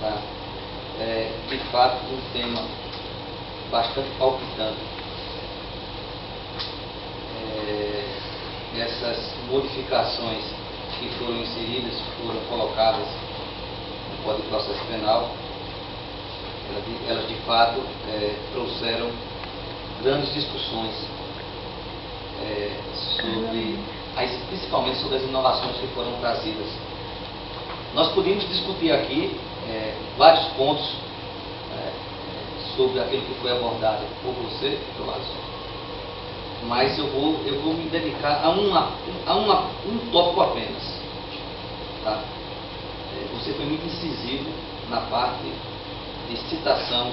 Tá? De fato, um tema bastante palpitante. Essas modificações que foram inseridas, foram colocadas no Código de Processo Penal, elas de fato trouxeram grandes discussões principalmente sobre as inovações que foram trazidas. Nós podíamos discutir aqui vários pontos sobre aquilo que foi abordado por você, Dr. Alisson, mas eu vou me dedicar a um tópico apenas. Tá? Você foi muito incisivo na parte de citação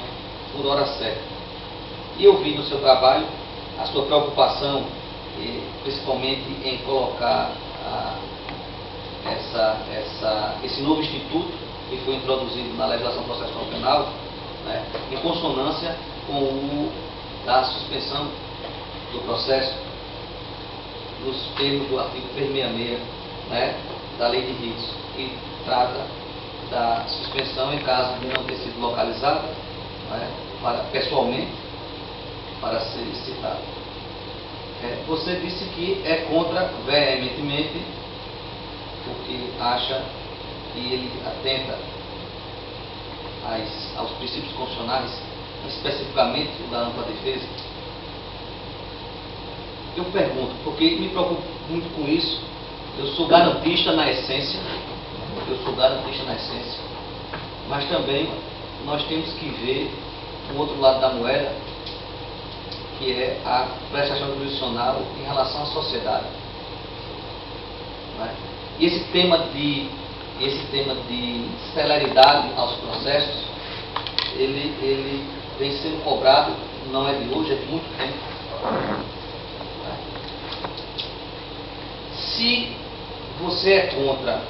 por hora certa. E eu vi no seu trabalho a sua preocupação, principalmente em colocar esse novo instituto que foi introduzido na legislação processual penal, né, em consonância com a suspensão do processo nos termos do artigo 366, né, da Lei de Ritos, que trata da suspensão em caso de não ter sido localizada, né, pessoalmente para ser citado. Você disse que é contra veementemente, porque acha que ele atenta aos princípios constitucionais, especificamente o da ampla defesa. Eu pergunto, porque me preocupo muito com isso. Eu sou garantista na essência, mas também nós temos que ver o outro lado da moeda, que é a prestação jurisdicional em relação à sociedade. Né? E esse tema de celeridade aos processos, ele vem sendo cobrado, não é de hoje, é de muito tempo. Né? Se você é contra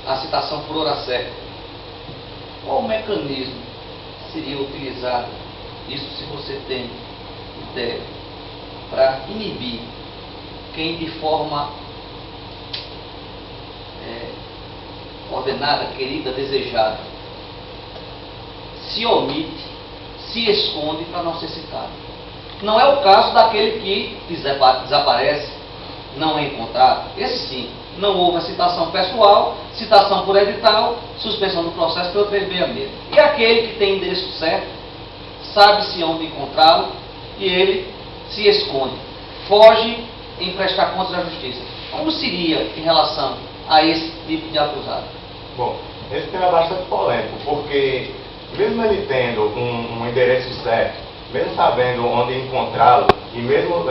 a citação por hora certa, qual mecanismo seria utilizado, isso se você tem ideia, para inibir quem de forma ordenada, querida, desejada, se omite, se esconde para não ser citado? Não é o caso daquele que desaparece, não é encontrado. Esse sim, não houve a citação pessoal, citação por edital, suspensão do processo pelo 366. E aquele que tem endereço certo, sabe-se onde encontrá-lo, e ele se esconde, foge em prestar contas à justiça. Como seria em relação a esse tipo de acusado? Bom, esse tema é bastante polêmico, porque mesmo ele tendo um endereço certo, mesmo sabendo onde encontrá-lo, e mesmo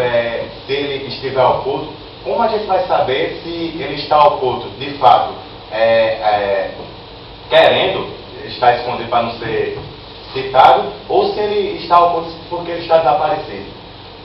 se ele estiver oculto, como a gente vai saber se ele está oculto, de fato, querendo estar escondido para não ser citado, ou se ele está oculto porque ele está desaparecido?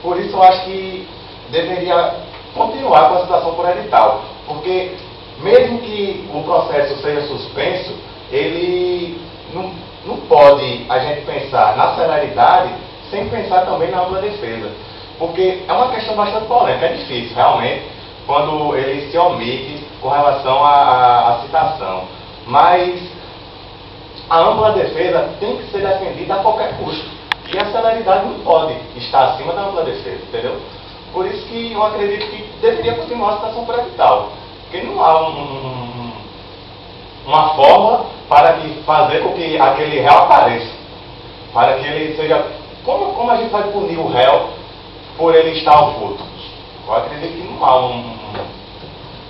Por isso eu acho que deveria continuar com a citação por edital, porque mesmo que o processo seja suspenso, ele não pode a gente pensar na celeridade sem pensar também na ampla defesa, porque é uma questão bastante polêmica, é difícil realmente quando ele se omite com relação à citação, mas a ampla defesa tem que ser defendida a qualquer custo, e a celeridade não pode estar acima da ampla defesa, entendeu? Por isso que eu acredito que deveria continuar a citação por edital, porque não há uma fórmula para fazer com que aquele réu apareça, para que ele seja... Como a gente vai punir o réu por ele estar oculto? Eu acredito que não há um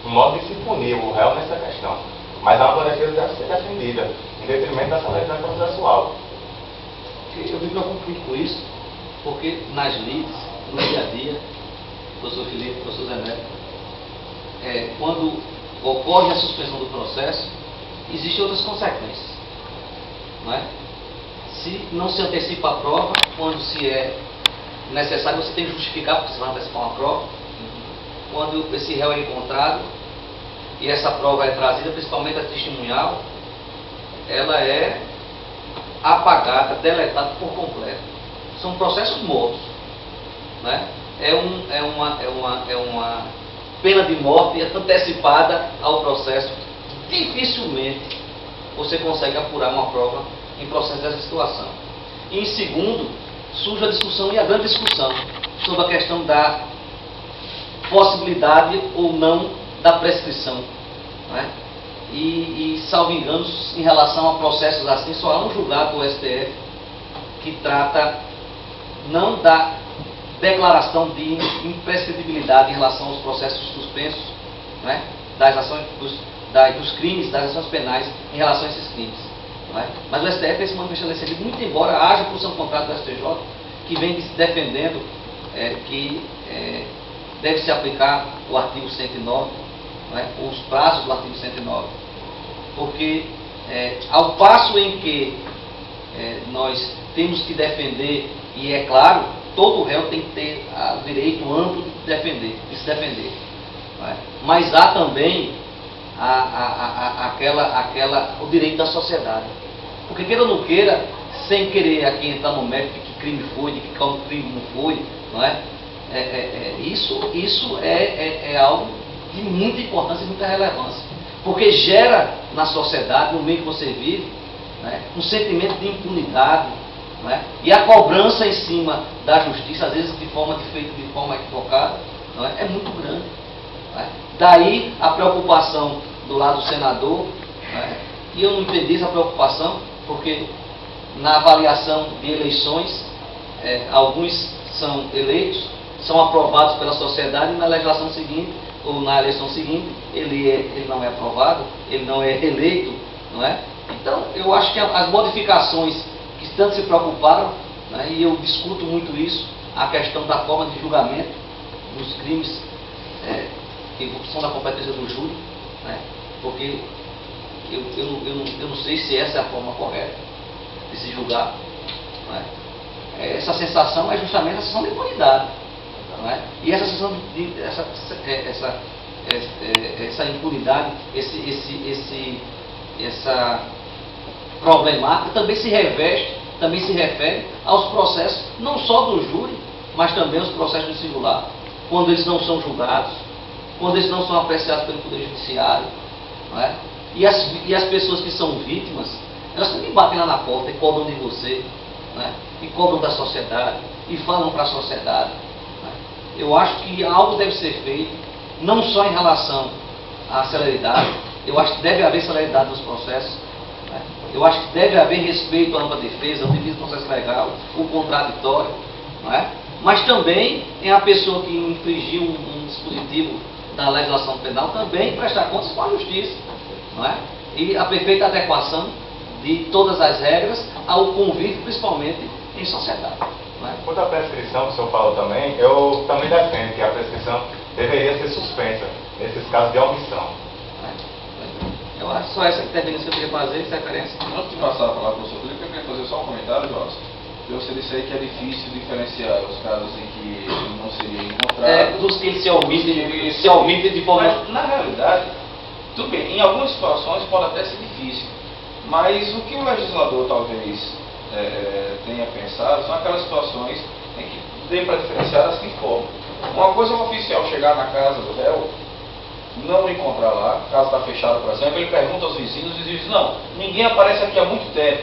modo de se punir o réu nessa questão, mas a ampla defesa deve ser defendida, em detrimento da celeridade processual. Eu me preocupo muito com isso, porque nas lides, no dia a dia, professor Felipe, professor Zé Neto, quando ocorre a suspensão do processo, existem outras consequências. Não é? Se não se antecipa a prova, quando se é necessário, você tem que justificar porque você vai antecipar uma prova. Quando esse réu é encontrado e essa prova é trazida, principalmente a testemunhal, ela é apagada, deletada por completo. São processos mortos. Né? É uma pena de morte antecipada ao processo. Dificilmente você consegue apurar uma prova em processo dessa situação. E em segundo, surge a discussão, e a grande discussão, sobre a questão da possibilidade ou não da prescrição. Né? E, salvo engano, em relação a processos assim, só há um julgado do STF que trata não da declaração de imprescritibilidade em relação aos processos suspensos, né? Das ações, dos crimes, das ações penais em relação a esses crimes. Não é? Mas o STF tem se manifestado nesse sentido, muito embora haja posição contrária do STJ, que vem se defendendo que deve se aplicar o artigo 109, não é? Os prazos do artigo 109, porque ao passo em que nós temos que defender, e é claro, todo réu tem que ter o direito amplo de se defender. Não é? Mas há também o direito da sociedade. Porque queira ou não queira, sem querer aqui entrar no mérito de que crime foi, de que crime não foi, não é? Isso é algo de muita importância e muita relevância. Porque gera na sociedade, no meio que você vive, né, um sentimento de impunidade, não é? E a cobrança em cima da justiça, às vezes feita de forma equivocada, não é? É muito grande. Não é? Daí a preocupação do lado do senador, não é? E eu não entendi essa preocupação, porque na avaliação de eleições, alguns são eleitos, são aprovados pela sociedade, e na legislação seguinte, ou na eleição seguinte, ele não é aprovado, ele não é eleito, não é? Então, eu acho que as modificações que tanto se preocuparam, né, e eu discuto muito isso, a questão da forma de julgamento dos crimes que são da competência do júri, né, porque eu não sei se essa é a forma correta de se julgar. Não é? Essa sensação é justamente a sensação de impunidade. Não é? E essa sensação essa impunidade, essa problemática também se refere aos processos, não só do júri, mas também aos processos do singular, quando eles não são julgados, quando eles não são apreciados pelo Poder Judiciário. Não é? E as pessoas que são vítimas, elas também batem lá na porta e cobram de você, não é? E cobram da sociedade, e falam para a sociedade. Não é? Eu acho que algo deve ser feito, não só em relação à celeridade, eu acho que deve haver celeridade nos processos, não é? Eu acho que deve haver respeito à ampla defesa, ao devido processo legal, o contraditório, não é? Mas também é a pessoa que infringiu um dispositivo da legislação penal também prestar contas com a justiça, não é? E a perfeita adequação de todas as regras ao convívio, principalmente em sociedade. Não é? Quanto à prescrição que o senhor falou também, eu também defendo que a prescrição deveria ser suspensa nesses casos de omissão. Eu acho só essa intervenção que eu queria fazer, essa referência. Antes de passar a palavra para o professor Felipe, eu queria fazer só um comentário, Jorge. Você disse aí que é difícil diferenciar os casos em que ele não seria encontrado. Dos que ele se omite de forma... Mas, na realidade, tudo bem, em algumas situações pode até ser difícil. Mas o que o legislador talvez tenha pensado são aquelas situações em que dê para diferenciar da seguinte forma. Uma coisa é um oficial chegar na casa do réu, não encontrar lá, a casa está fechada para sempre, ele pergunta aos vizinhos e diz, não, ninguém aparece aqui há muito tempo.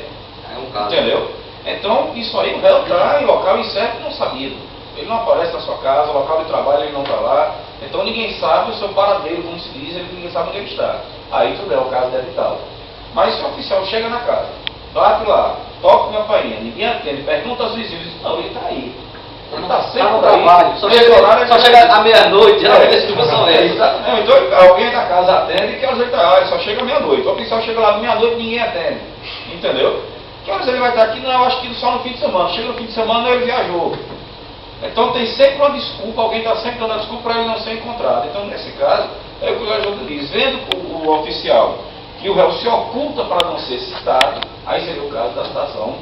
É um caso. Entendeu? Então, isso aí o réu está em local incerto e não sabido. Ele não aparece na sua casa, o local de trabalho ele não está lá. Então ninguém sabe o seu paradeiro, como se diz, ninguém sabe onde ele está. Aí tudo é o caso deve estar. Mas se o oficial chega na casa, bate lá, toca a campainha, ninguém atende, pergunta aos vizinhos, diz, não, ele está aí. Ele está sempre no por aí. trabalho, só chega à meia-noite, geralmente a situação é essa. Então alguém da casa atende e quer dizer, ele só chega à meia-noite. O oficial chega lá meia-noite e ninguém atende. Entendeu? Que horas ele vai estar aqui? Não, eu acho que só no fim de semana. Chega no fim de semana ele viajou. Então tem sempre uma desculpa, alguém está sempre dando a desculpa para ele não ser encontrado. Então nesse caso, é o que o legislador diz, vendo o oficial que o réu se oculta para não ser citado, aí seria o caso da citação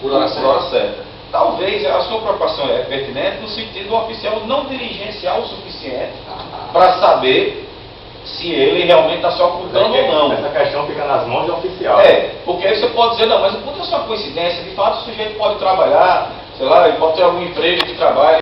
por hora certa. Talvez a sua preocupação é pertinente no sentido do oficial não diligenciar o suficiente para saber se ele realmente está se ocultando ou não. Essa questão fica nas mãos do oficial. Porque aí você pode dizer, não, mas não pode ser uma coincidência, de fato o sujeito pode trabalhar, sei lá, ele pode ter algum emprego que trabalha.